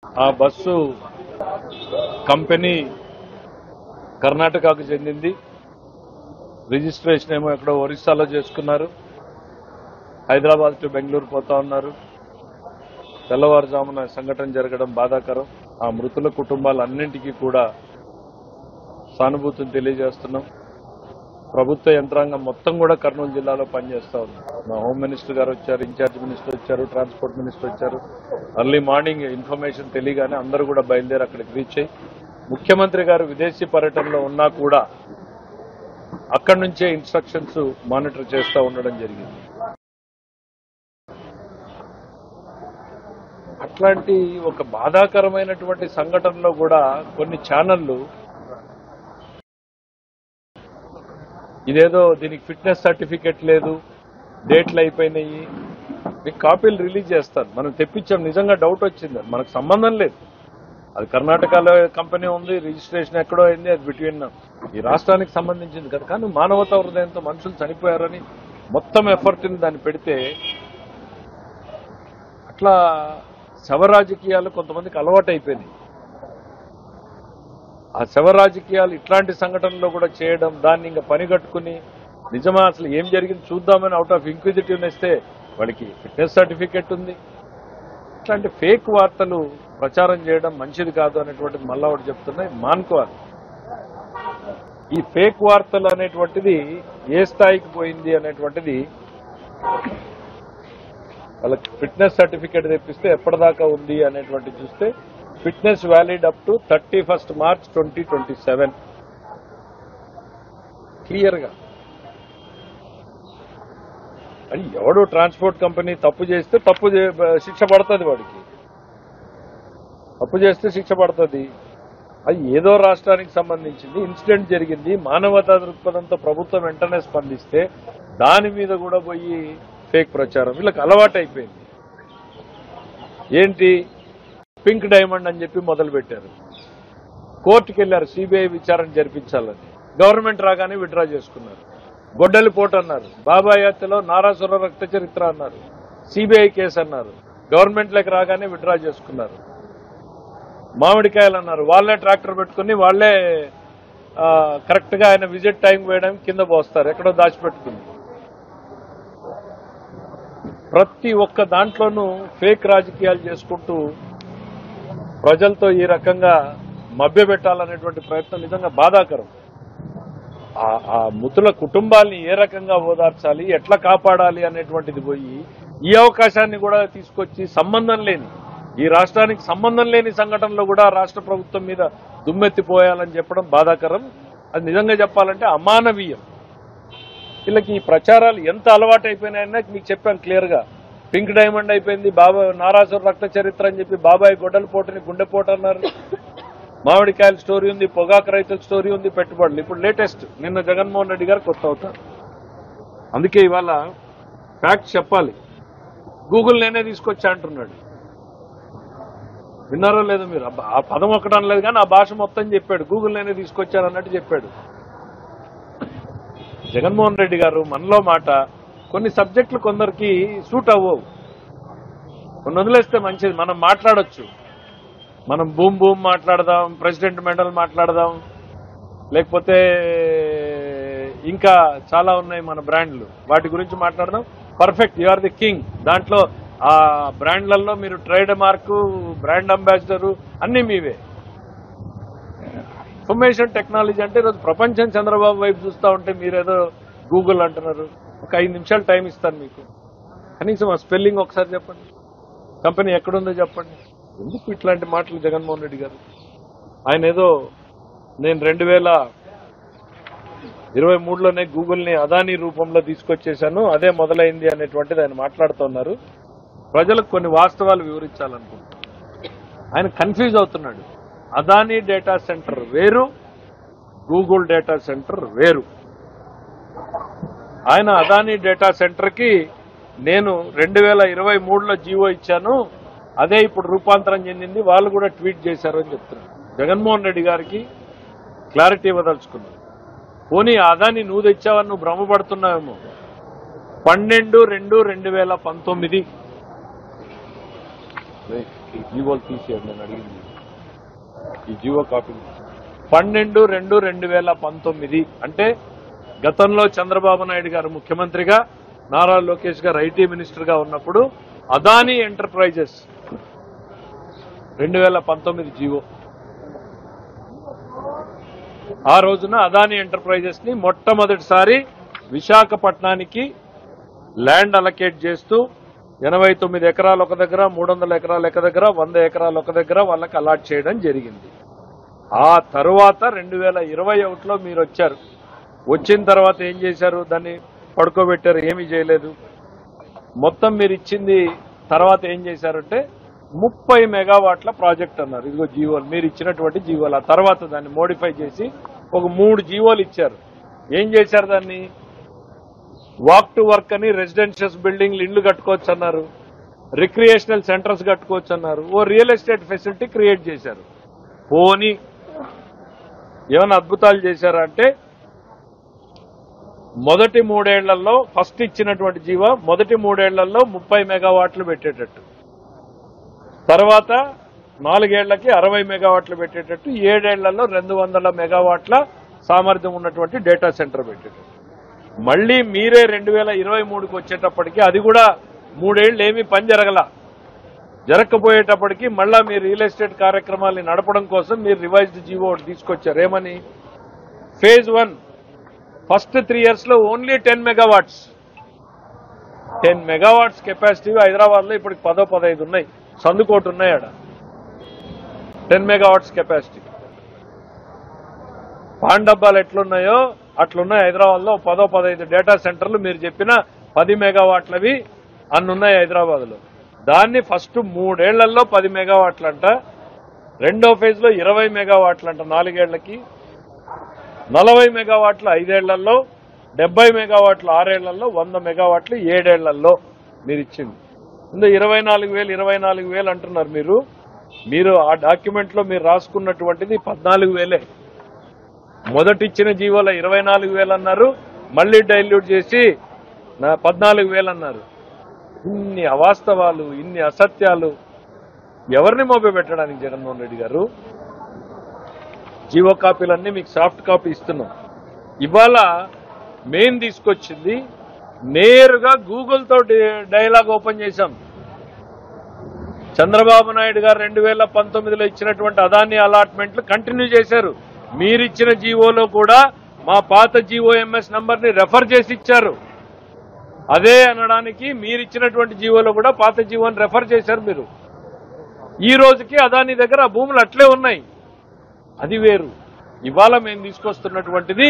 ఆ bus company కర్ణాటకకు చెందింది. రిజిస్ట్రేషన్ ఏమో ఎక్కడో ఒరిస్సాలో చేసుకున్నారు. హైదరాబాద్ టు బెంగళూరు పోతా ఉన్నారు. తెల్లవారుజామున సంఘటన జరగడం బాధాకరం. ఆ మృతుల కుటుంబాలన్నింటికీ కూడా సానుభూతిని తెలియజేస్తున్నాం. ప్రభుత్వ యంత్రాంగం మొత్తం కూడా కర్నూలు జిల్లాలో పనిచేస్తా ఉంది. మా హోమ్ మినిస్టర్ గారు వచ్చారు, ఇన్ఛార్జ్ మినిస్టర్ వచ్చారు, ట్రాన్స్పోర్ట్ మినిస్టర్ వచ్చారు. ఎర్లీ మార్నింగ్ ఇన్ఫర్మేషన్ తెలియగానే అందరూ కూడా బయలుదేరి అక్కడికి రీచ్ అయ్యి, ముఖ్యమంత్రి గారు విదేశీ పర్యటనలో ఉన్నా కూడా అక్కడి నుంచే ఇన్స్ట్రక్షన్స్ మానిటర్ చేస్తూ ఉండడం జరిగింది. అట్లాంటి ఒక బాధాకరమైనటువంటి సంఘటనలో కూడా కొన్ని ఛానళ్లు ఇదేదో దీనికి ఫిట్నెస్ సర్టిఫికెట్ లేదు, డేట్లు అయిపోయినాయి, మీకు కాపీలు రిలీజ్ చేస్తారు. మనం తెప్పించాం, నిజంగా డౌట్ వచ్చింది, మనకు సంబంధం లేదు. అది కర్ణాటకలో కంపెనీ ఉంది, రిజిస్ట్రేషన్ ఎక్కడో అయింది, అది బిట్వీన్ ఈ రాష్ట్రానికి సంబంధించింది కదా. కానీ మానవతా హృదయంతో మనుషులు చనిపోయారని మొత్తం ఎఫర్ట్ని దాన్ని పెడితే అట్లా శవ రాజకీయాలు కొంతమందికి అలవాటు అయిపోయినాయి. ఆ శవ రాజకీయాలు ఇట్లాంటి సంఘటనలో కూడా చేయడం, దాన్ని ఇంకా పనిగట్టుకుని నిజమా అసలు ఏం జరిగింది చూద్దామని అవుట్ ఆఫ్ ఇంక్విజిటివ్నెస్ వాడికి ఫిట్నెస్ సర్టిఫికెట్ ఉంది. ఇట్లాంటి ఫేక్ వార్తలు ప్రచారం చేయడం మంచిది కాదు అనేటువంటిది మళ్ళా ఒకటి చెప్తున్నాయి, మానుకోవాలి. ఈ ఫేక్ వార్తలు అనేటువంటిది ఏ స్థాయికి పోయింది అనేటువంటిది, వాళ్ళకి ఫిట్నెస్ సర్టిఫికెట్ తెప్పిస్తే ఎప్పటిదాకా ఉంది అనేటువంటి చూస్తే fitness valid up to 31 March 2027 క్లియర్గా. అని ఎవడు ట్రాన్స్పోర్ట్ కంపెనీ తప్పు చేస్తే శిక్ష పడుతుంది, వాడికి తప్పు చేస్తే శిక్ష పడుతుంది. అది ఏదో రాష్ట్రానికి సంబంధించింది, ఇన్సిడెంట్ జరిగింది, మానవతా దృక్పథంతో ప్రభుత్వం వెంటనే స్పందిస్తే దాని మీద కూడా పోయి ఫేక్ ప్రచారం వీళ్ళకి అలవాటు అయిపోయింది. ఏంటి పింక్ డైమండ్ అని చెప్పి మొదలుపెట్టారు. కోర్టుకు వెళ్లారు సిబిఐ విచారణ జరిపించాలని, గవర్నమెంట్ రాగానే విత్డ్రా చేసుకున్నారు. గొడ్డలి పోటు అన్నారు, బాబాయ్ హత్యలో నారాసుర రక్త చరిత్ర అన్నారు, సిబిఐ కేసు అన్నారు, గవర్నమెంట్లోకి రాగానే విత్డ్రా చేసుకున్నారు. మామిడికాయలు అన్నారు, వాళ్లే ట్రాక్టర్ పెట్టుకుని వాళ్లే కరెక్ట్ గా ఆయన విజిట్ టైం వేయడానికి కింద పోస్తారు, ఎక్కడో దాచిపెట్టుకుని. ప్రతి ఒక్క దాంట్లోనూ ఫేక్ రాజకీయాలు చేసుకుంటూ ప్రజలతో ఈ రకంగా మభ్యపెట్టాలనేటువంటి ప్రయత్నం నిజంగా బాధాకరం. ఆ మృతుల కుటుంబాల్ని ఏ రకంగా ఓదార్చాలి, ఎట్లా కాపాడాలి అనేటువంటిది పోయి ఈ అవకాశాన్ని కూడా తీసుకొచ్చి సంబంధం లేని, ఈ రాష్ట్రానికి సంబంధం లేని సంఘటనలో కూడా రాష్ట్ర ప్రభుత్వం మీద దుమ్మెత్తిపోయాలని చెప్పడం బాధాకరం. అది నిజంగా చెప్పాలంటే అమానవీయం. వీళ్ళకి ఈ ప్రచారాలు ఎంత అలవాటు అయిపోయినాయన్నా మీకు చెప్పాను క్లియర్ గా. పింక్ డైమండ్ అయిపోయింది, బాబాయ్ నారాసుర రక్త చరిత్ర అని చెప్పి బాబాయ్ గొడ్డల పోటుని గుండెపోటు అన్నారు. మామిడికాయల స్టోరీ ఉంది, పొగాకు రైతుల స్టోరీ ఉంది, పెట్టుబడులు. ఇప్పుడు లేటెస్ట్ నిన్న జగన్మోహన్ రెడ్డి గారు కొత్త అవుతారు. అందుకే ఇవాళ ఫ్యాక్ట్ చెప్పాలి. గూగుల్ నేనే తీసుకొచ్చా అంటున్నాడు. విన్నారో లేదో మీరు? ఆ పదం ఒక్కటి అనలేదు కానీ ఆ భాష మొత్తం చెప్పాడు. గూగుల్ నేనే తీసుకొచ్చాను అన్నట్టు చెప్పాడు జగన్మోహన్ రెడ్డి గారు. మనలో మాట కొన్ని సబ్జెక్టులు కొందరికి సూట్ అవ్వవు, కొన్ని వదిలేస్తే మంచిది. మనం మాట్లాడొచ్చు, మనం బూమ్ మాట్లాడదాం, ప్రెసిడెంట్ మెడల్ మాట్లాడదాం, లేకపోతే ఇంకా చాలా ఉన్నాయి మన బ్రాండ్లు, వాటి గురించి మాట్లాడదాం. Perfect, you are the king. దాంట్లో ఆ బ్రాండ్లలో మీరు ట్రేడ్ మార్కు, బ్రాండ్ అంబాసిడరు అన్ని మీవే. ఇన్ఫర్మేషన్ టెక్నాలజీ అంటే ఈరోజు ప్రపంచం చంద్రబాబు వైపు చూస్తూ ఉంటే మీరేదో గూగుల్ అంటున్నారు. ఒక 5 నిమిషాలు టైం ఇస్తాను మీకు, కనీసం ఆ స్పెల్లింగ్ ఒకసారి చెప్పండి, కంపెనీ ఎక్కడుందో చెప్పండి. ఎందుకు ఇట్లాంటి మాటలు జగన్మోహన్ రెడ్డి గారు? ఆయన ఏదో నేను 2023లోనే గూగుల్ని అదానీ రూపంలో తీసుకొచ్చేశాను, అదే మొదలైంది అనేటువంటిది ఆయన మాట్లాడుతున్నారు. ప్రజలకు కొన్ని వాస్తవాలు వివరించాలనుకుంటున్నారు. ఆయన కన్ఫ్యూజ్ అవుతున్నాడు. అదానీ డేటా సెంటర్ వేరు, గూగుల్ డేటా సెంటర్ వేరు. ఆయన అదానీ డేటా సెంటర్కి నేను 2023లో జీవో ఇచ్చాను, అదే ఇప్పుడు రూపాంతరం చెందింది, వాళ్ళు కూడా ట్వీట్ చేశారు అని చెప్తున్నారు. జగన్మోహన్ రెడ్డి గారికి క్లారిటీ ఇవ్వదలుచుకున్నారు. పోనీ అదానీ నువ్వు తెచ్చావని నువ్వు భ్రమపడుతున్నావేమో. 12/2/2019 ఏంటి జీవోలు తీసేయండి నేను అడిగింది. ఈ జీవో కాపీ 12/2/2019 అంటే గతంలో చంద్రబాబు నాయుడు గారు ముఖ్యమంత్రిగా, నారా లోకేష్ గారు ఐటీ మినిస్టర్ గా ఉన్నప్పుడు అదానీ ఎంటర్ప్రైజెస్ 2019 జీవో. ఆ రోజున అదానీ ఎంటర్ప్రైజెస్ ని మొట్టమొదటిసారి విశాఖపట్నానికి ల్యాండ్ అలకేట్ చేస్తూ 89 ఎకరాలు ఒక దగ్గర, 300 ఎకరాలు ఒక దగ్గర, 100 ఎకరాలు ఒక దగ్గర వాళ్ళకి అలాట్ చేయడం జరిగింది. ఆ తరువాత 2021లో మీరు వచ్చారు. వచ్చిన తర్వాత ఏం చేశారు? దాన్ని పడుకోబెట్టారు, ఏమీ చేయలేదు. మొత్తం మీరు ఇచ్చింది తర్వాత ఏం చేశారంటే 30 మెగావాట్ల ప్రాజెక్ట్ అన్నారు. ఇదిగో జీవోలు, మీరు ఇచ్చినటువంటి జీవోలు. ఆ తర్వాత దాన్ని మోడిఫై చేసి ఒక 3 జీవోలు ఇచ్చారు. ఏం చేశారు? దాన్ని వాక్ టు వర్క్ అని రెసిడెన్షియల్ బిల్డింగ్లు, ఇండ్లు కట్టుకోవచ్చు అన్నారు, రిక్రియేషనల్ సెంటర్స్ కట్టుకోవచ్చు అన్నారు, ఓ రియల్ ఎస్టేట్ ఫెసిలిటీ క్రియేట్ చేశారు. పోనీ ఏమైనా అద్భుతాలు చేశారా అంటే మొదటి 3 ఏళ్లలో ఫస్ట్ ఇచ్చినటువంటి జీవో మొదటి 3 ఏళ్లలో 30 మెగావాట్లు పెట్టేటట్టు, తర్వాత 4 ఏళ్లకి 60 మెగావాట్లు పెట్టేటట్టు, 7 ఏళ్లలో 200 మెగావాట్ల సామర్థ్యం ఉన్నటువంటి డేటా సెంటర్ పెట్టేటట్టు. మళ్లీ మీరే 2023కి వచ్చేటప్పటికి అది కూడా 3 ఏళ్లు ఏమీ పని జరగకపోయేటప్పటికి మళ్ళా మీరు రియల్ ఎస్టేట్ కార్యక్రమాల్ని నడపడం కోసం మీరు రివైజ్డ్ జీవో తీసుకొచ్చారు. ఏమని? ఫేజ్ 1 ఫస్ట్ 3 years లో only 10 megawatts 10 megawatts capacity Hyderabad లో ఇప్పటికి 10-15 ఉన్నాయి, సందుకోటి ఉన్నాయి. ఆడ 10 మెగావాట్స్ కెపాసిటీ. పాన్ డబ్బాలు ఎట్లున్నాయో అట్లున్నాయి హైదరాబాద్ లో 10-15 డేటా సెంటర్లు. మీరు చెప్పిన 10 మెగావాట్లవి అన్నున్నాయి హైదరాబాద్ లో. దాన్ని ఫస్ట్ 3 ఏళ్లలో 10 మెగావాట్లంట, రెండో ఫేజ్ లో 20 మెగావాట్లంట 4 ఏళ్లకి, 40 మెగావాట్లు 5 ఏళ్లలో, 70 మెగావాట్లు 6 ఏళ్లలో, 100 మెగావాట్లు 7 ఏళ్లలో మీరు ఇచ్చింది. ఇందులో 24,000 అంటున్నారు మీరు ఆ డాక్యుమెంట్ లో మీరు రాసుకున్నటువంటిది 14,000. మొదటి ఇచ్చిన జీవోలో 24,000 అన్నారు, మళ్లీ డైల్యూట్ చేసి 14,000 అన్నారు. ఇన్ని అవాస్తవాలు, ఇన్ని అసత్యాలు ఎవరిని మోపబెట్టడానికి జగన్మోహన్ రెడ్డి గారు? జీవో కాపీలన్నీ మీకు సాఫ్ట్ కాపీ ఇస్తున్నాం. ఇవాళ మెయిన్ తీసుకొచ్చింది నేరుగా గూగుల్తో డైలాగ్ ఓపెన్ చేశాం. చంద్రబాబు నాయుడు గారు 2019లో ఇచ్చినటువంటి అదానీ అలాట్మెంట్లు కంటిన్యూ చేశారు. మీరిచ్చిన జీవోలో కూడా మా పాత జీఓఎంఎస్ నంబర్ ని రెఫర్ చేసి ఇచ్చారు. అదే అనడానికి మీరిచ్చినటువంటి జీవోలో కూడా పాత జీవోని రెఫర్ చేశారు మీరు. ఈ రోజుకి అదానీ దగ్గర ఆ భూములు అట్లే ఉన్నాయి. అది వేరు. ఇవాళ మేము తీసుకొస్తున్నటువంటిది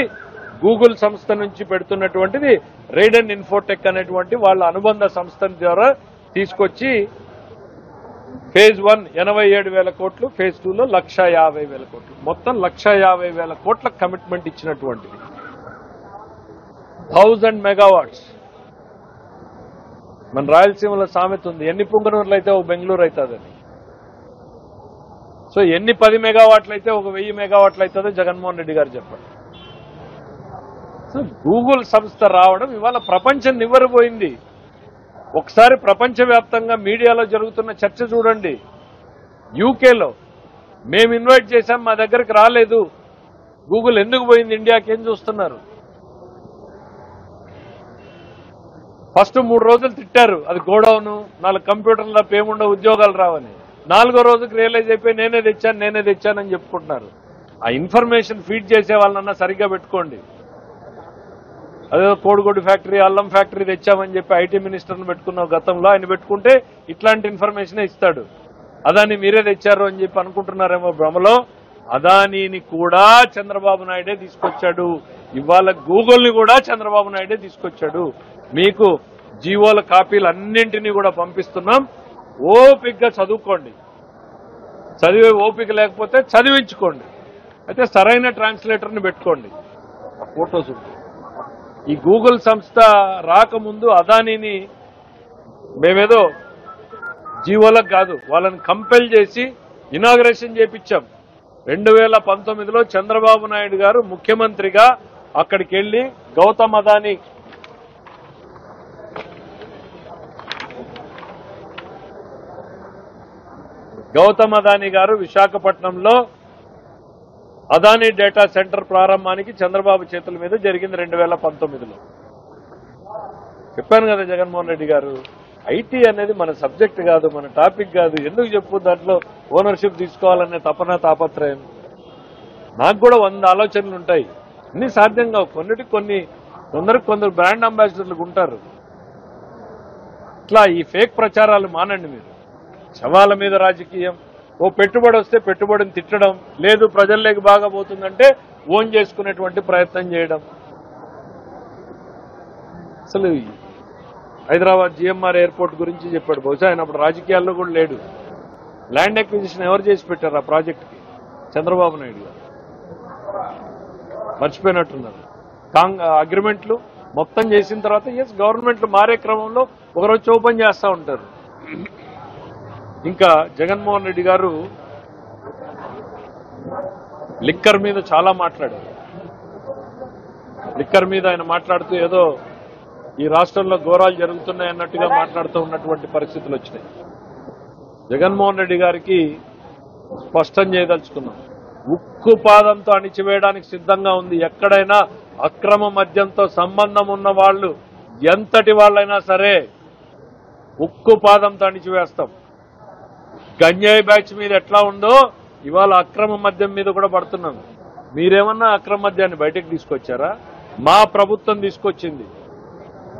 గూగుల్ సంస్థ నుంచి పెడుతున్నటువంటిది రైడెన్ ఇన్ఫోటెక్ అనేటువంటి వాళ్ళ అనుబంధ సంస్థ ద్వారా తీసుకొచ్చి ఫేజ్ 1 87,000 కోట్లు, ఫేజ్ 2లో 1,50,000 కోట్లు, మొత్తం 1,50,000 కోట్ల కమిట్మెంట్ ఇచ్చినటువంటిది. 1000 మెగావాట్స్. మన రాయలసీమలో సామెత ఉంది, ఎన్ని పుంగనూరులు అయితే ఒక బెంగళూరు అవుతుందని. సో ఎన్ని 10 మెగావాట్లు అయితే ఒక 1000 మెగావాట్లు అవుతుందో జగన్మోహన్ రెడ్డి గారు చెప్పండి. సో గూగుల్ సంస్థ రావడం ఇవాళ ప్రపంచం నివ్వెరపోయింది. ఒకసారి ప్రపంచవ్యాప్తంగా మీడియాలో జరుగుతున్న చర్చ చూడండి. యూకేలో మేము ఇన్వైట్ చేశాం, మా దగ్గరికి రాలేదు, గూగుల్ ఎందుకు పోయింది ఇండియాకి? ఏం చూస్తున్నారు? ఫస్ట్ 3 రోజులు తిట్టారు, అది గోడౌను, 4 కంప్యూటర్ల పేముండవు, ఉద్యోగాలు రావని. 4వ రోజుకి రియలైజ్ అయిపోయి నేనే తెచ్చానని చెప్పుకుంటున్నారు. ఆ ఇన్ఫర్మేషన్ ఫీడ్ చేసే వాళ్ళన్నా సరిగ్గా పెట్టుకోండి. అదే కోడిగుడ్డు ఫ్యాక్టరీ, అల్లం ఫ్యాక్టరీ తెచ్చామని చెప్పి ఐటీ మినిస్టర్ని పెట్టుకున్నాం గతంలో. ఆయన పెట్టుకుంటే ఇట్లాంటి ఇన్ఫర్మేషనే ఇస్తాడు. అదాని మీరే తెచ్చారు అని చెప్పి అనుకుంటున్నారేమో భ్రమలో. అదానీని కూడా చంద్రబాబు నాయుడే తీసుకొచ్చాడు. ఇవాళ గూగుల్ని కూడా చంద్రబాబు నాయుడే తీసుకొచ్చాడు. మీకు జీవోల కాపీలు అన్నింటినీ కూడా పంపిస్తున్నాం. ఓపికగా చదువుకోండి. చదివే ఓపిక లేకపోతే చదివించుకోండి. అయితే సరైన ట్రాన్స్లేటర్ని పెట్టుకోండి. ఫోటోస్ ఉంటాయి. ఈ గూగుల్ సంస్థ రాకముందు అదానీని మేమేదో జీవోలకు కాదు, వాళ్ళని కంపెల్ చేసి ఇనాగరేషన్ చేపించాం. 2019లో చంద్రబాబు నాయుడు గారు ముఖ్యమంత్రిగా అక్కడికి వెళ్లి గౌతమ్ అదానీ గౌతమ్ అదానీ గారు విశాఖపట్నంలో అదానీ డేటా సెంటర్ ప్రారంభానికి చంద్రబాబు చేతుల మీద జరిగింది 2019లో. చెప్పాను కదా జగన్మోహన్ రెడ్డి గారు, ఐటీ అనేది మన సబ్జెక్ట్ కాదు, మన టాపిక్ కాదు, ఎందుకు చెప్పు దాంట్లో ఓనర్షిప్ తీసుకోవాలనే తపన తాపత్రయం. నాకు కూడా 100 ఆలోచనలు ఉంటాయి, అన్ని సాధ్యం కావు. కొందరు బ్రాండ్ అంబాసిడర్లు ఉంటారు. ఇట్లా ఈ ఫేక్ ప్రచారాలు మానండి మీరు. శవాల మీద రాజకీయం, ఓ పెట్టుబడి వస్తే పెట్టుబడిని తిట్టడం, లేదు ప్రజల్లోకి బాగా పోతుందంటే ఓన్ చేసుకునేటువంటి ప్రయత్నం చేయడం. అసలు హైదరాబాద్ జిఎంఆర్ ఎయిర్పోర్ట్ గురించి చెప్పాడు, బహుశా ఆయన అప్పుడు రాజకీయాల్లో కూడా లేడు. ల్యాండ్ అక్విజిషన్ ఎవరు చేసి పెట్టారు ఆ ప్రాజెక్టుకి? చంద్రబాబు నాయుడు గారు. మర్చిపోయినట్టున్నారు. అగ్రిమెంట్లు మొత్తం చేసిన తర్వాత గవర్నమెంట్లు మారే క్రమంలో ఒకరోజు ఓపెన్ చేస్తూ ఉంటారు. ఇంకా జగన్మోహన్ రెడ్డి గారు లిక్కర్ మీద చాలా మాట్లాడారు. లిక్కర్ మీద ఆయన మాట్లాడుతూ ఏదో ఈ రాష్ట్రంలో ఘోరాలు జరుగుతున్నాయి అన్నట్టుగా మాట్లాడుతూ ఉన్నటువంటి పరిస్థితులు వచ్చినాయి. జగన్మోహన్ రెడ్డి గారికి స్పష్టం చేయదలుచుకున్నాం, ఉక్కు పాదంతో అణిచివేయడానికి సిద్ధంగా ఉంది. ఎక్కడైనా అక్రమ మద్యంతో సంబంధం ఉన్న వాళ్ళు ఎంతటి వాళ్ళైనా సరే ఉక్కు పాదంతో అణిచివేస్తాం. గంజాయి బ్యాచ్ మీద ఎట్లా ఉందో ఇవాళ అక్రమ మద్యం మీద కూడా పడుతున్నాం. మీరేమన్నా అక్రమ మద్యాన్ని బయటకు తీసుకొచ్చారా? మా ప్రభుత్వం తీసుకొచ్చింది.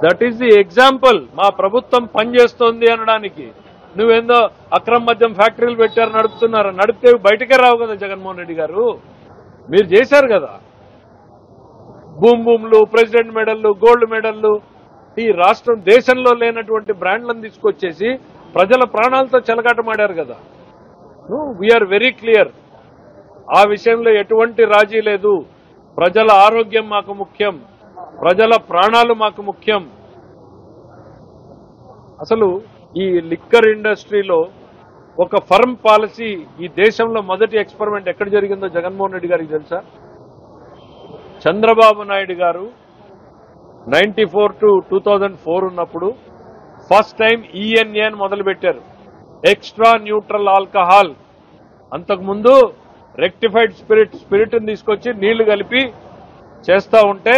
That is the example. మా ప్రభుత్వం పనిచేస్తోంది అనడానికి. నువ్వేందో అక్రమ మద్యం ఫ్యాక్టరీలు పెట్టారు, నడుపుతున్నారు. నడిపితే బయటకే రావు కదా జగన్మోహన్ రెడ్డి గారు. మీరు చేశారు కదా, భూములు, ప్రెసిడెంట్ మెడల్లు, గోల్డ్ మెడల్లు, ఈ రాష్ట్రం దేశంలో లేనటువంటి బ్రాండ్లను తీసుకొచ్చేసి ప్రజల ప్రాణాలతో చెలగాటమాడారు కదా. We're very clear. ఆ విషయంలో ఎటువంటి రాజీ లేదు. ప్రజల ఆరోగ్యం మాకు ముఖ్యం, ప్రజల ప్రాణాలు మాకు ముఖ్యం. అసలు ఈ లిక్కర్ ఇండస్ట్రీలో ఒక ఫర్మ్ పాలసీ, ఈ దేశంలో మొదటి ఎక్స్పెరిమెంట్ ఎక్కడ జరిగిందో జగన్మోహన్ రెడ్డి గారికి తెలుసా? చంద్రబాబు నాయుడు గారు 94 to 2004 ఉన్నప్పుడు ఫస్ట్ టైం ఈఎన్ఏ అని మొదలుపెట్టారు, ఎక్స్ట్రా న్యూట్రల్ ఆల్కహాల్. అంతకుముందు రెక్టిఫైడ్ స్పిరిట్ తీసుకొచ్చి నీళ్లు కలిపి చేస్తూ ఉంటే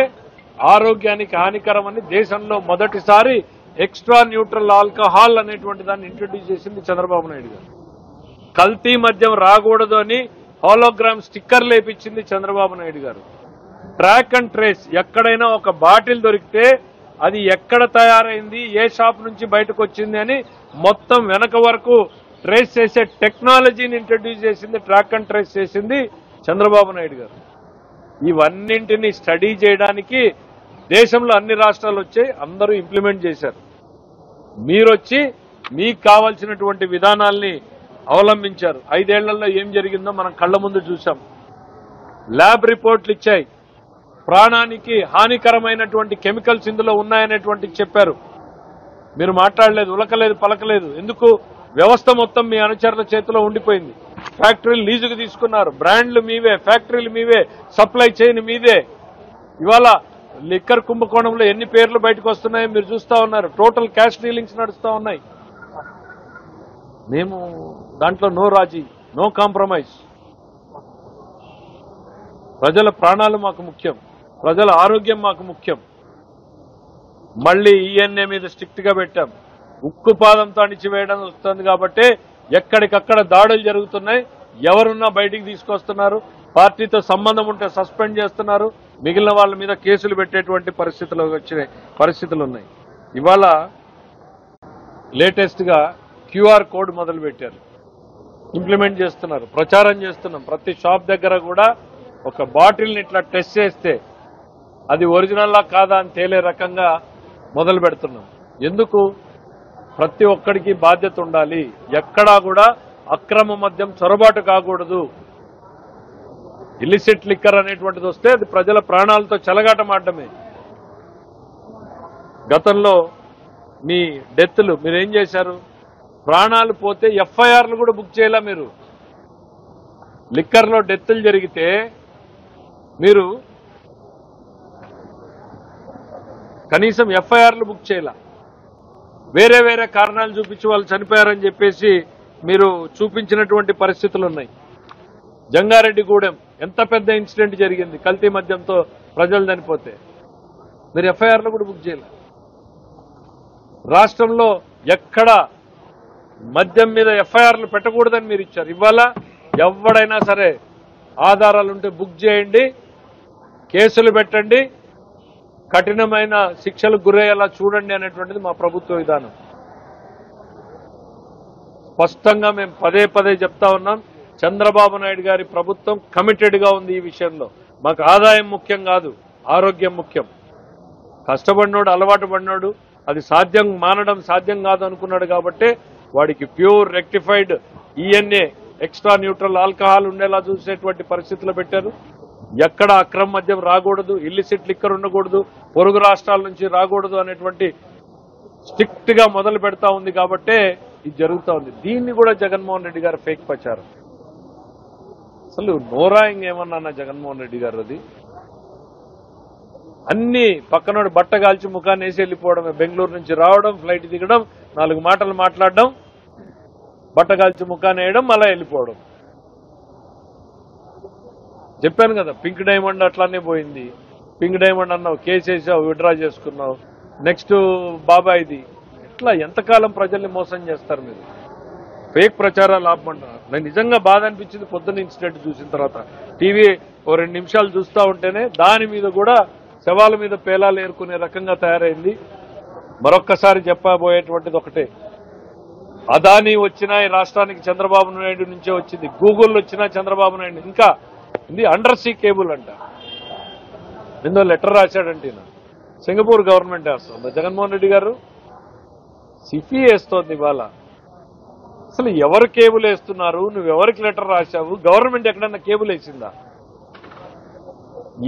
ఆరోగ్యానికి హానికరమని దేశంలో మొదటిసారి ఎక్స్ట్రా న్యూట్రల్ ఆల్కహాల్ అనేటువంటి దాన్ని ఇంట్రడ్యూస్ చేసింది చంద్రబాబు నాయుడు గారు. కల్తీ మద్యం రాకూడదు అని హాలోగ్రామ్ స్టిక్కర్ లేపించింది చంద్రబాబు నాయుడు గారు. ట్రాక్ అండ్ ట్రేస్, ఎక్కడైనా ఒక బాటిల్ దొరికితే అది ఎక్కడ తయారైంది, ఏ షాప్ నుంచి బయటకు వచ్చింది అని మొత్తం వెనక వరకు ట్రేస్ చేసే టెక్నాలజీని ఇంట్రడ్యూస్ చేసింది, ట్రాక్ అండ్ ట్రేస్ చేసింది చంద్రబాబు నాయుడు గారు. ఇవన్నింటినీ స్టడీ చేయడానికి దేశంలో అన్ని రాష్ట్రాలు వచ్చాయి, అందరూ ఇంప్లిమెంట్ చేశారు. మీరొచ్చి మీకు కావాల్సినటువంటి విధానాల్ని అవలంబించారు. 5 ఏళ్లలో ఏం జరిగిందో మనం కళ్ల ముందు చూసాం. ల్యాబ్ రిపోర్ట్లు ఇచ్చాయి, ప్రాణానికి హానికరమైనటువంటి కెమికల్స్ ఇందులో ఉన్నాయనేటువంటి చెప్పారు. మీరు మాట్లాడలేదు, ఉలకలేదు, పలకలేదు. ఎందుకు? వ్యవస్థ మొత్తం మీ అనుచరుల చేతిలో ఉండిపోయింది. ఫ్యాక్టరీలు లీజుకు తీసుకున్నారు, బ్రాండ్లు మీవే, ఫ్యాక్టరీలు మీవే, సప్లై చైన్ మీదే. ఇవాళ లిక్కర్ కుంభకోణంలో ఎన్ని పేర్లు బయటకు వస్తున్నాయో మీరు చూస్తా ఉన్నారు. టోటల్ క్యాష్ డీలింగ్స్ నడుస్తూ ఉన్నాయి. మేము దాంట్లో నో రాజీ, నో కాంప్రమైజ్. ప్రజల ప్రాణాలు మాకు ముఖ్యం, ప్రజల ఆరోగ్యం మాకు ముఖ్యం. మళ్లీ ఈఎన్ఏ మీద స్ట్రిక్ట్ గా పెట్టాం. ఉక్కు పాదంతో అణిచివేయడం వస్తుంది కాబట్టి ఎక్కడికక్కడ దాడులు జరుగుతున్నాయి. ఎవరున్నా బయటికి తీసుకొస్తున్నారు, పార్టీతో సంబంధం ఉంటే సస్పెండ్ చేస్తున్నారు, మిగిలిన వాళ్ళ మీద కేసులు పెట్టేటువంటి పరిస్థితులు ఉన్నాయి. ఇవాళ లేటెస్ట్ గా క్యూఆర్ కోడ్ మొదలు పెట్టారు, ఇంప్లిమెంట్ చేస్తున్నారు, ప్రచారం చేస్తున్నాం. ప్రతి షాప్ దగ్గర కూడా ఒక బాటిల్ని ఇట్లా టెస్ట్ చేస్తే అది ఒరిజినల్లా కాదా అని తేలే రకంగా మొదలు పెడుతున్నాం. ఎందుకు? ప్రతి ఒక్కడికి బాధ్యత ఉండాలి. ఎక్కడా కూడా అక్రమ మద్యం చొరబాటు కాకూడదు. ఇలిసిట్ లిక్కర్ అనేటువంటిది వస్తే అది ప్రజల ప్రాణాలతో చెలగాటమాడమే. గతంలో మీ డెత్లు మీరేం చేశారు? ప్రాణాలు పోతే ఎఫ్ఐఆర్లు కూడా బుక్ చేయాలా? మీరు లిక్కర్లో డెత్లు జరిగితే మీరు కనీసం ఎఫ్ఐఆర్లు బుక్ చేయాల. వేరే వేరే కారణాలు చూపించి వాళ్ళు చనిపోయారని చెప్పేసి మీరు చూపించినటువంటి పరిస్థితులు ఉన్నాయి. జంగారెడ్డిగూడెం ఎంత పెద్ద ఇన్సిడెంట్ జరిగింది, కల్తీ మద్యంతో ప్రజలు చనిపోతే మీరు ఎఫ్ఐఆర్లు కూడా బుక్ చేయలేదు. రాష్ట్రంలో ఎక్కడ మద్యం మీద ఎఫ్ఐఆర్లు పెట్టకూడదని మీరు ఇచ్చారు. ఇవాళ ఎవడైనా సరే ఆధారాలుంటే బుక్ చేయండి, కేసులు పెట్టండి, కఠినమైన శిక్షలకు గురయ్యేలా చూడండి అనేటువంటిది మా ప్రభుత్వ విధానం. స్పష్టంగా మేము పదే పదే చెప్తా ఉన్నాం, చంద్రబాబు నాయుడు గారి ప్రభుత్వం కమిటెడ్ గా ఉంది ఈ విషయంలో. మాకు ఆదాయం ముఖ్యం కాదు, ఆరోగ్యం ముఖ్యం. కష్టపడినోడు, అలవాటు పడినోడు అది మానడం సాధ్యం కాదు అనుకున్నాడు కాబట్టే వాడికి pure rectified ENA extra neutral alcohol ఉండేలా చూసేటువంటి పరిస్థితులు పెట్టారు. ఎక్కడ అక్రమ మద్యం రాకూడదు, ఇల్లిసిట్ లిక్కర్ ఉండకూడదు, పొరుగు రాష్ట్రాల నుంచి రాకూడదు అనేటువంటి స్ట్రిక్ట్ గా మొదలు పెడతా ఉంది కాబట్టే ఇది జరుగుతూ ఉంది. దీన్ని కూడా జగన్మోహన్ రెడ్డి గారు ఫేక్ ప్రచారం. అసలు నోరాయింగ్ ఏమన్నా జగన్మోహన్ రెడ్డి గారు అది అన్ని పక్కనోడు బట్ట కాల్చి ముఖాన్ని వేసి వెళ్ళిపోవడమే. బెంగళూరు నుంచి రావడం, ఫ్లైట్ దిగడం, 4 మాటలు మాట్లాడడం, బట్ట కాల్చి ముఖాన్ని వేయడం, మళ్ళా వెళ్ళిపోవడం. చెప్పాను కదా, పింక్ డైమండ్ అట్లానే పోయింది. పింక్ డైమండ్ అన్నావు, కేసు వేసావు, విత్డ్రా చేసుకున్నావు. నెక్స్ట్ బాబాయిది. ఇట్లా ఎంతకాలం ప్రజల్ని మోసం చేస్తారు మీరు? ఫేక్ ప్రచారాలు ఆపమంటారు. నాకు నిజంగా బాధ అనిపించింది పొద్దున్న ఇన్సిడెంట్ చూసిన తర్వాత. టీవీ 2 నిమిషాలు చూస్తూ ఉంటేనే దాని మీద కూడా శవాల మీద పేలాలు ఏరుకునే రకంగా తయారైంది. మరొక్కసారి చెప్పబోయేటువంటిది ఒకటే, అదానీ వచ్చినా ఈ రాష్ట్రానికి చంద్రబాబు నాయుడు నుంచే వచ్చింది, గూగుల్ వచ్చినా చంద్రబాబు నాయుడు. ఇంకా ఇది అండర్ సీ కేబుల్ అంట. నిన్న లెటర్ రాశాడంటే సింగపూర్ గవర్నమెంట్ వేస్తుంది, జగన్మోహన్ రెడ్డి గారు సిఫీ వేస్తోంది. ఇవాళ అసలు ఎవరు కేబుల్ వేస్తున్నారు, నువ్వెవరికి లెటర్ రాశావు, గవర్నమెంట్ ఎక్కడన్నా కేబుల్ వేసిందా?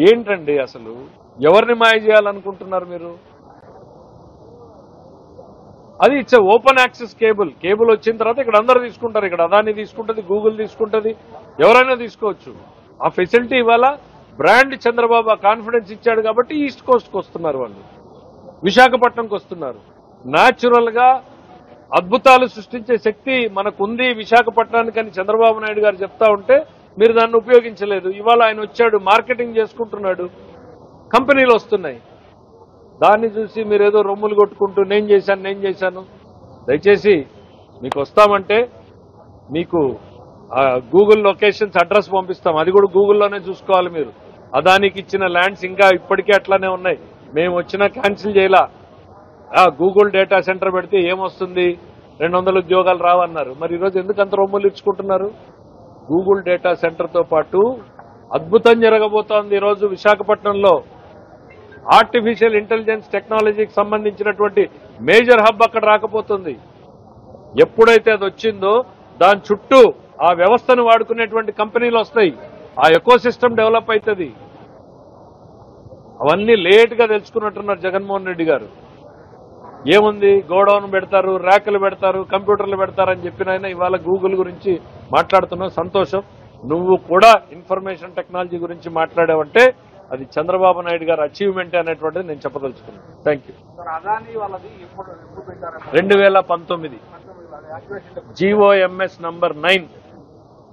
ఏంటండి అసలు ఎవరిని మాయ చేయాలనుకుంటున్నారు మీరు? అది it's open access cable. Cable వచ్చిన తర్వాత ఇక్కడ అందరూ తీసుకుంటారు. ఇక్కడ అదాని తీసుకుంటుంది, గూగుల్ తీసుకుంటుంది, ఎవరైనా తీసుకోవచ్చు. ఆ ఫెసిలిటీ ఇవాళ బ్రాండ్ చంద్రబాబు కాన్ఫిడెన్స్ ఇచ్చాడు కాబట్టి ఈస్ట్ కోస్ట్కి వస్తున్నారు, వాళ్ళు విశాఖపట్నంకి వస్తున్నారు. న్యాచురల్ గా అద్భుతాలు సృష్టించే శక్తి మనకుంది విశాఖపట్నానికి అని చంద్రబాబు నాయుడు గారు చెప్తా ఉంటే మీరు దాన్ని ఉపయోగించలేదు. ఇవాళ ఆయన వచ్చాడు, మార్కెటింగ్ చేసుకుంటున్నాడు, కంపెనీలు వస్తున్నాయి. దాన్ని చూసి మీరు ఏదో రొమ్ములు కొట్టుకుంటూ నేను చేశాను. దయచేసి మీకు వస్తామంటే మీకు గూగుల్ లొకేషన్స్ అడ్రస్ పంపిస్తాం, అది కూడా గూగుల్లోనే చూసుకోవాలి మీరు. అదానికి ఇచ్చిన ల్యాండ్స్ ఇంకా ఇప్పటికే అట్లానే ఉన్నాయి, మేము వచ్చినా క్యాన్సిల్ చేయలా. గూగుల్ డేటా సెంటర్ పెడితే ఏమొస్తుంది, 200 ఉద్యోగాలు రావన్నారు. మరి ఈరోజు ఎందుకు అంత రొమ్ములు ఇచ్చుకుంటున్నారు? గూగుల్ డేటా సెంటర్తో పాటు అద్భుతం జరగబోతోంది ఈరోజు విశాఖపట్నంలో. ఆర్టిఫిషియల్ ఇంటెలిజెన్స్ టెక్నాలజీకి సంబంధించినటువంటి మేజర్ హబ్ అక్కడ రాకపోతుంది. ఎప్పుడైతే అది వచ్చిందో దాని చుట్టూ ఆ వ్యవస్థను వాడుకునేటువంటి కంపెనీలు వస్తాయి, ఆ ఎకో సిస్టమ్ డెవలప్ అవుతుంది. అవన్నీ లేట్ గా తెలుసుకున్నట్టున్నారు జగన్మోహన్ రెడ్డి గారు. ఏముంది, గోడౌన్ పెడతారు, ర్యాకులు పెడతారు, కంప్యూటర్లు పెడతారని చెప్పినైనా ఇవాళ గూగుల్ గురించి మాట్లాడుతున్నావు, సంతోషం. నువ్వు కూడా ఇన్ఫర్మేషన్ టెక్నాలజీ గురించి మాట్లాడావంటే అది చంద్రబాబు నాయుడు గారు అచీవ్మెంట్ అనేటువంటిది నేను చెప్పదలుచుకున్నాను. Thank you. 2019 GOMS number 9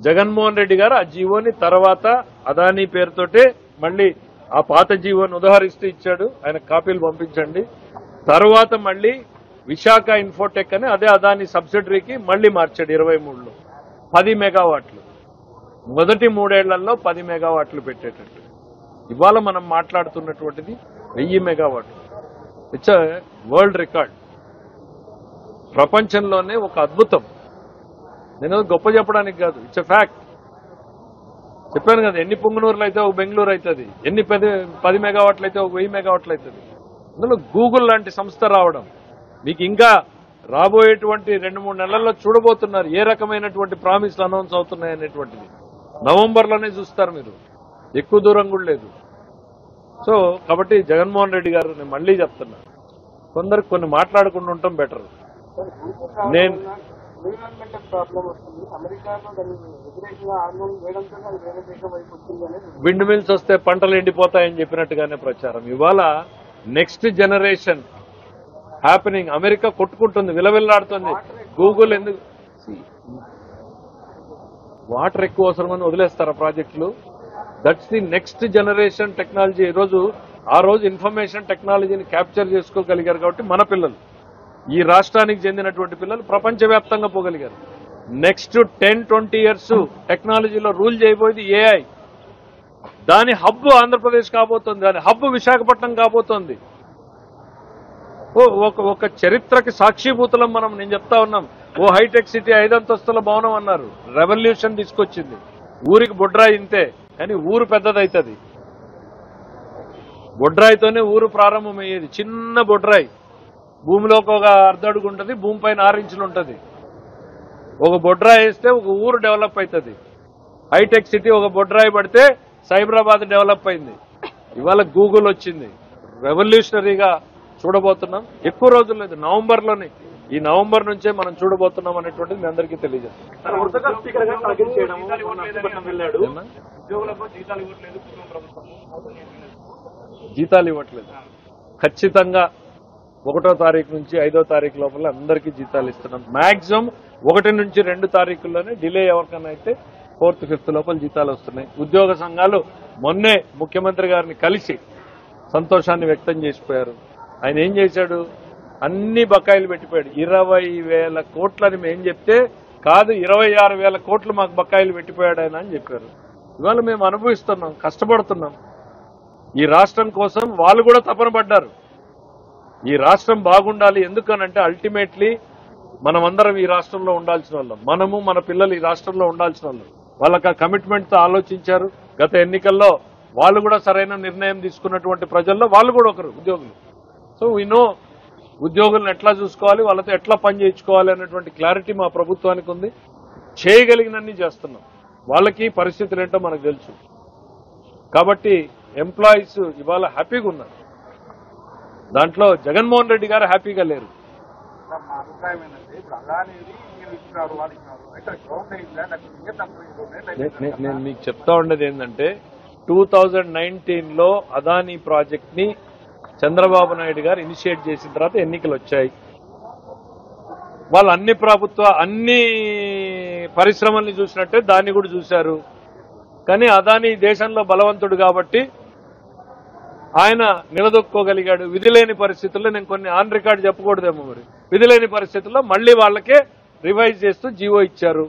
Jaganmohan Reddy గారు ఆ జీవోని తర్వాత అదానీ పేరుతోటే మళ్ళీ ఆ పాత జీవోని ఉదాహరిస్తూ ఇచ్చాడు. ఆయన కాపీలు పంపించండి. తర్వాత మళ్ళీ విశాఖ ఇన్ఫోటెక్ అని అదే అదానీ సబ్సిడరీకి మళ్ళీ మార్చాడు 23లో 10 మెగావాట్లు. మొదటి 3 ఏళ్లలో 10 మెగావాట్లు పెట్టేటట్టు. ఇవాళ మనం మాట్లాడుతున్నటువంటిది 1000 మెగావాట్లు. ఇట్స్ వరల్డ్ రికార్డ్, ప్రపంచంలోనే ఒక అద్భుతం. నేను గొప్ప చెప్పడానికి కాదు, ఇట్స్ ఫ్యాక్ట్. చెప్పాను కదా, ఎన్ని పుంగనూరులు అయితే ఒక బెంగళూరు అవుతుంది, ఎన్ని 10 మెగావాట్లు అయితే ఒక 1000 మెగావాట్లు అవుతుంది. అందులో గూగుల్ లాంటి సంస్థ రావడం మీకు ఇంకా రాబోయేటువంటి 2-3 నెలల్లో చూడబోతున్నారు ఏ రకమైనటువంటి ప్రామిస్లు అనౌన్స్ అవుతున్నాయి అనేటువంటిది. నవంబర్లోనే చూస్తారు మీరు, ఎక్కువ దూరం కూడా లేదు. సో కాబట్టి జగన్మోహన్ రెడ్డి గారు నేను మళ్ళీ చెప్తున్నా, కొందరికి కొన్ని మాట్లాడకుండా ఉండటం బెటర్. నేను విండ్ మిల్స్ వస్తే పంటలు ఎండిపోతాయని చెప్పినట్టుగానే ప్రచారం. ఇవాళ నెక్స్ట్ జనరేషన్ హ్యాపెనింగ్. అమెరికా కొట్టుకుంటుంది, విలవిల్లాడుతుంది. గూగుల్ ఎందుకు వాటర్ ఎక్కువ అవసరమని వదిలేస్తారా ప్రాజెక్టులు? That's the next generation technology. ఆ రోజు ఇన్ఫర్మేషన్ టెక్నాలజీని క్యాప్చర్ చేసుకోగలిగారు కాబట్టి మన పిల్లలు, ఈ రాష్ట్రానికి చెందినటువంటి పిల్లలు ప్రపంచవ్యాప్తంగా పోగలిగారు. నెక్స్ట్ 10-20 ఇయర్స్ టెక్నాలజీలో రూల్ చేయబోయేది ఏఐ. దాని హబ్ ఆంధ్రప్రదేశ్ కాబోతోంది, దాని హబ్ విశాఖపట్నం కాబోతోంది. ఒక చరిత్రకి సాక్షిభూతులం మనం. నేను చెప్తా ఉన్నాం, హైటెక్ సిటీ 5 అంతస్తుల భవనం అన్నారు, రెవల్యూషన్ తీసుకొచ్చింది. ఊరికి బొడ్రాయి ఇంతే, కానీ ఊరు పెద్దదవుతుంది. బొడ్రాయితోనే ఊరు ప్రారంభమయ్యేది. చిన్న బొడ్రాయి, భూమిలోకి ఒక అర్ధడుగు ఉంటుంది, భూమి పైన 6 ఇంచులు ఉంటుంది. ఒక బొడ్రాయి వేస్తే ఒక ఊరు డెవలప్ అవుతుంది. హైటెక్ సిటీ ఒక బొడ్రాయి పడితే సైబరాబాద్ డెవలప్ అయింది. ఇవాళ గూగుల్ వచ్చింది. రెవల్యూషనరీగా చూడబోతున్నాం. ఎక్కువ రోజులు లేదు, నవంబర్లోనే. ఈ నవంబర్ నుంచే మనం చూడబోతున్నాం అనేటువంటిది మీ అందరికీ తెలియజేస్తాం. జీతాలు ఇవ్వట్లేదు. ఖచ్చితంగా 1వ తారీఖు నుంచి 5వ తారీఖు లోపల అందరికీ జీతాలు ఇస్తున్నాం. మాక్సిమం 1 నుంచి 2 తారీఖుల్లోనే, డిలే ఎవరికైనా అయితే 4th, 5th లోపల జీతాలు వస్తున్నాయి. ఉద్యోగ సంఘాలు మొన్నే ముఖ్యమంత్రి గారిని కలిసి సంతోషాన్ని వ్యక్తం చేసిపోయారు. ఆయన ఏం చేశాడు? అన్ని బకాయిలు పెట్టిపోయాడు. 20,000 కోట్లని మేము చెప్తే కాదు, 26,000 కోట్లు మాకు బకాయిలు పెట్టిపోయాడు ఆయన అని చెప్పారు. ఇవాళ మేము అనుభవిస్తున్నాం, కష్టపడుతున్నాం. ఈ రాష్ట్రం కోసం వాళ్ళు కూడా తపన పడ్డారు. ఈ రాష్ట్రం బాగుండాలి. ఎందుకనంటే అల్టిమేట్లీ మనమందరం ఈ రాష్ట్రంలో ఉండాల్సిన వాళ్ళం. మనము, మన పిల్లలు ఈ రాష్ట్రంలో ఉండాల్సిన వాళ్ళం. వాళ్ళకి ఆ కమిట్మెంట్తో ఆలోచించారు. గత ఎన్నికల్లో వాళ్ళు కూడా సరైన నిర్ణయం తీసుకున్నటువంటి ప్రజల్లో వాళ్ళు కూడా ఒకరు ఉద్యోగులు. సో వీ నో ఉద్యోగులను ఎట్లా చూసుకోవాలి, వాళ్ళతో ఎట్లా పని చేయించుకోవాలి అనేటువంటి క్లారిటీ మా ప్రభుత్వానికి ఉంది. చేయగలిగినన్ని చేస్తున్నాం. వాళ్ళకి పరిస్థితులు ఏంటో మనకు తెలుసు. కాబట్టి ఎంప్లాయీస్ ఇవాళ హ్యాపీగా ఉన్నారు. దాంట్లో జగన్మోహన్ రెడ్డి గారు హ్యాపీగా లేరు. నేను మీకు చెప్తా ఉండేది ఏంటంటే 2019లో అదానీ ప్రాజెక్ట్ ని చంద్రబాబు నాయుడు గారు ఇనిషియేట్ చేసిన తర్వాత ఎన్నికలు వచ్చాయి. వాళ్ళు అన్ని పరిశ్రమల్ని చూసినట్టే దాన్ని కూడా చూశారు. కానీ అదానీ దేశంలో బలవంతుడు కాబట్టి ఆయన నిలదొక్కోగలిగాడు. విధిలేని పరిస్థితుల్లో, నేను కొన్ని ఆన్ రికార్డు చెప్పకూడదేమో మరి, విధిలేని పరిస్థితుల్లో మళ్లీ వాళ్ళకే రివైజ్ చేస్తూ జీవో ఇచ్చారు.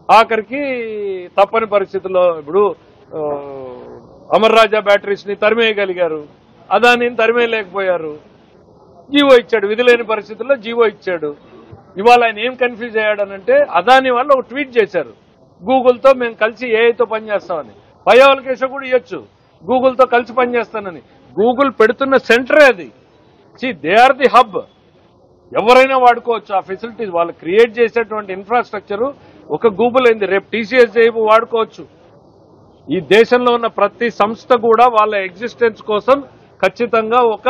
ఆఖరికి తప్పని పరిస్థితుల్లో ఇప్పుడు అమర్ రాజా బ్యాటరీస్ ని తరిమేయగలిగారు, అదానీని తరిమేయలేకపోయారు. జీవో ఇచ్చాడు, విధిలేని పరిస్థితుల్లో జీవో ఇచ్చాడు. ఇవాళ ఆయన ఏం కన్ఫ్యూజ్ అయ్యాడనంటే, అదానీ వాళ్ళు ఒక ట్వీట్ చేశారు, గూగుల్తో మేము కలిసి ఏఐతో పనిచేస్తామని. పయ్యావల కేసు కూడా ఇవ్వచ్చు, గూగుల్తో కలిసి పనిచేస్తానని. గూగుల్ పెడుతున్న సెంటరే అది. They are the hub. ఎవరైనా వాడుకోవచ్చు ఆ ఫెసిలిటీస్. వాళ్ళు క్రియేట్ చేసేటువంటి ఇన్ఫ్రాస్ట్రక్చర్ ఒక గూగుల్ అయింది, రేపు టీసీఎస్ వాడుకోవచ్చు. ఈ దేశంలో ఉన్న ప్రతి సంస్థ కూడా వాళ్ళ ఎగ్జిస్టెన్స్ కోసం ఖచ్చితంగా ఒక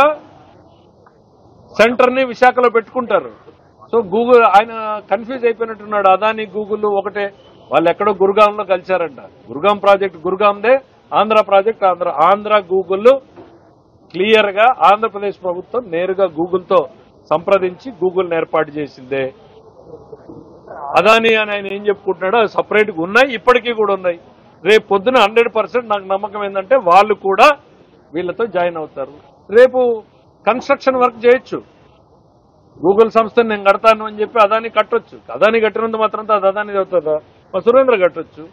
సెంటర్ ని విశాఖలో పెట్టుకుంటారు. సో గూగుల్ ఆయన కన్ఫ్యూజ్ అయిపోయినట్టున్నాడు. అదాని గూగుల్ ఒకటే. వాళ్ళు ఎక్కడో గురుగాంలో కలిశారంట. గురుగాం ప్రాజెక్ట్ గురుగాందే, Andhra project Andhra Google clear గా ఆంధ్రప్రదేశ్ ప్రభుత్వం నేరుగా గూగుల్తో సంప్రదించి గూగుల్ని ఏర్పాటు చేసిందే. అదాని అని ఆయన ఏం చెప్పుకుంటున్నాడో సపరేట్గా ఉన్నాయి, ఇప్పటికీ కూడా ఉన్నాయి. రేపు పొద్దున 100% నాకు నమ్మకం ఏంటంటే వాళ్ళు కూడా వీళ్ళతో జాయిన్ అవుతారు. రేపు కన్స్ట్రక్షన్ వర్క్ చేయొచ్చు. గూగుల్ సంస్థను నేను కడతాను అని చెప్పి అదాని కట్టొచ్చు. అదాని కట్టినంత మాత్రంతో అది అదాని అవుతుందా? మా సురేంద్ర కట్టొచ్చు,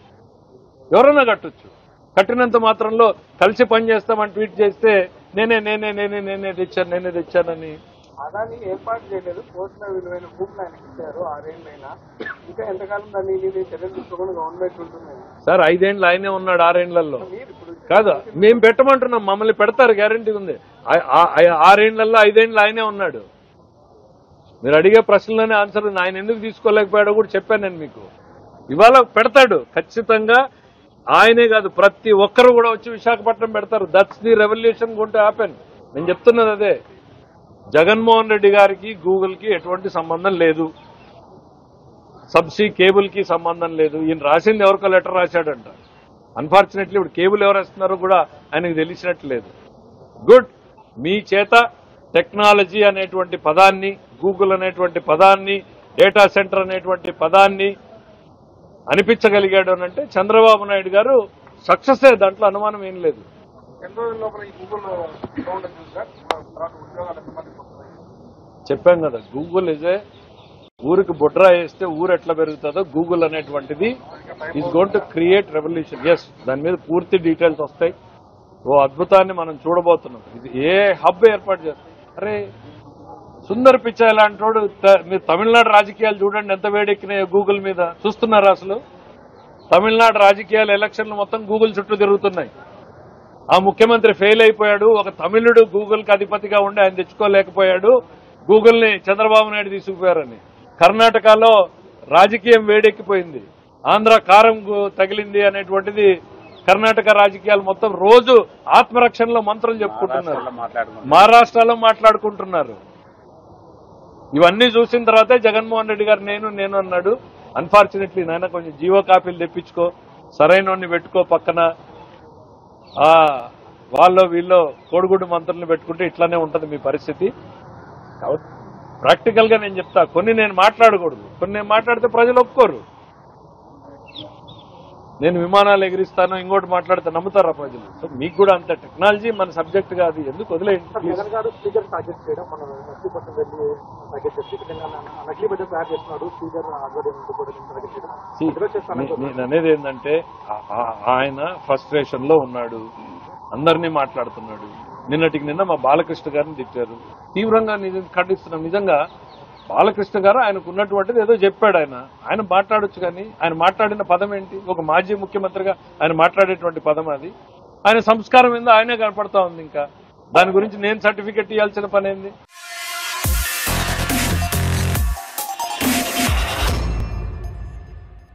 ఎవరైనా కట్టొచ్చు. కట్టినంత మాత్రంలో కలిసి పనిచేస్తామని ట్వీట్ చేస్తే నేనే తెచ్చానని. అదాని ఏర్పాటు చేయలేదు, కోట్ల విలువైన భూములు ఆయనకి ఇచ్చారు 6 ఏళ్ళైనా. ఇంకా ఎంతకాలం దాన్ని చర్యలు తీసుకోకుండా గవర్నమెంట్ ఉంటుంది సార్. 5 ఏళ్ళు ఆయనే ఉన్నాడు, 6 ఏళ్లలో కాదు. మేము పెట్టమంటున్నాం, మమ్మల్ని పెడతారు, గ్యారంటీ ఉంది. 6 ఏళ్లలో 5 ఏళ్ళు ఆయనే ఉన్నాడు. మీరు అడిగే ప్రశ్నలోనే ఆన్సర్ ఉంది. ఆయన ఎందుకు తీసుకోలేకపోయాడో కూడా చెప్పాను నేను మీకు. ఇవాళ పెడతాడు ఖచ్చితంగా. ఆయనే కాదు, ప్రతి ఒక్కరు కూడా వచ్చి విశాఖపట్నం పెడతారు. That's the revolution going to happen. నేను చెప్తున్నది అదే. జగన్మోహన్ రెడ్డి గారికి గూగుల్ కి ఎటువంటి సంబంధం లేదు, సబ్సీ కేబుల్ కి సంబంధం లేదు. ఈయన రాసింది ఎవరికో లెటర్ రాశాడంట. అన్ఫార్చునేట్లీ ఇప్పుడు కేబుల్ ఎవరు వేస్తున్నారో కూడా ఆయనకు తెలిసినట్టు లేదు. గుడ్, మీ చేత టెక్నాలజీ అనేటువంటి పదాన్ని, గూగుల్ అనేటువంటి పదాన్ని, డేటా సెంటర్ అనేటువంటి పదాన్ని అనిపించగలిగాడు అని అంటే చంద్రబాబు నాయుడు గారు సక్సెస్ దాంట్లో అనుమానం ఏం లేదు. ఎన్ని రోజుల లోపల ఈ గూగుల్ అకౌంట్ చూసారు తర్వాత ఉద్యోగాలు ఎంతమందికి వస్తాయి? చెప్పాం కదా, గూగుల్ ఇజే ఊరికి బొడ్రా వేస్తే ఊరు ఎట్లా పెరుగుతుందో గూగుల్ అనేటువంటిది is going to create revolution. Yes, దాని మీద పూర్తి డీటెయిల్స్ వస్తాయి. ఓ అద్భుతాన్ని మనం చూడబోతున్నాం. ఇది ఏ హబ్ ఏర్పాటు చేస్తాం. అరే సుందర్ పిచాయ్ లాంటి వాడు, మీరు తమిళనాడు రాజకీయాలు చూడండి ఎంత వేడెక్కినాయో గూగుల్ మీద. చూస్తున్నారా అసలు? తమిళనాడు రాజకీయాలు ఎలక్షన్లు మొత్తం గూగుల్ చుట్టూ తిరుగుతున్నాయి. ఆ ముఖ్యమంత్రి ఫెయిల్ అయిపోయాడు. ఒక తమిళుడు గూగుల్ కి అధిపతిగా ఉండి ఆయన తెచ్చుకోలేకపోయాడు. గూగుల్ ని చంద్రబాబు నాయుడు తీసుకుపోయారని. కర్ణాటకలో రాజకీయం వేడెక్కిపోయింది. ఆంధ్ర కారం తగిలింది అనేటువంటిది కర్ణాటక రాజకీయాలు మొత్తం రోజు ఆత్మరక్షణలో మంత్రులు చెప్పుకుంటున్నారు. మహారాష్ట్రలో మాట్లాడుకుంటున్నారు. ఇవన్నీ చూసిన తర్వాతే జగన్మోహన్ రెడ్డి గారు నేను అన్నాడు. అన్ఫార్చునేట్లీ నాయన కొంచెం జీవో కాపీలు తెప్పించుకో, సరైన పెట్టుకో పక్కన. వాళ్ళు వీళ్ళు కోడిగుడ్డు మంత్రులను పెట్టుకుంటే ఇట్లానే ఉంటది మీ పరిస్థితి. కాబట్టి ప్రాక్టికల్ గా నేను చెప్తా, కొన్ని నేను మాట్లాడకూడదు, కొన్ని నేను మాట్లాడితే ప్రజలు ఒప్పుకోరు. నేను విమానాలు ఎగిరిస్తాను ఇంకోటి మాట్లాడితే నమ్ముతారా ప్రజలు? సో మీకు కూడా అంత టెక్నాలజీ మన సబ్జెక్ట్ గా అది ఎందుకు వదిలేయండి. జగన్ గారు స్పీకర్ టార్గెట్ చేయడం మనం 50% వెళ్ళి టార్గెట్ చేసి నకిలీ బిడ్డ తయారు చేస్తున్నాడు. స్పీకర్ నేను అనేది ఏంటంటే ఆయన ఫ్రస్ట్రేషన్ లో ఉన్నాడు, అందరినీ మాట్లాడుతున్నాడు. నిన్న మా బాలకృష్ణ గారిని తిట్టారు. తీవ్రంగా ఖండిస్తున్నాం. నిజంగా బాలకృష్ణ గారు ఆయనకు ఉన్నటువంటిది ఏదో చెప్పాడు. ఆయన మాట్లాడొచ్చు, కానీ ఆయన మాట్లాడిన పదం ఏంటి? ఒక మాజీ ముఖ్యమంత్రిగా ఆయన మాట్లాడేటువంటి పదం అది. ఆయన సంస్కారం ఏందో ఆయనే కనపడతా ఉంది. ఇంకా దాని గురించి నేను సర్టిఫికెట్ ఇవ్వాల్సిన పని ఏంది?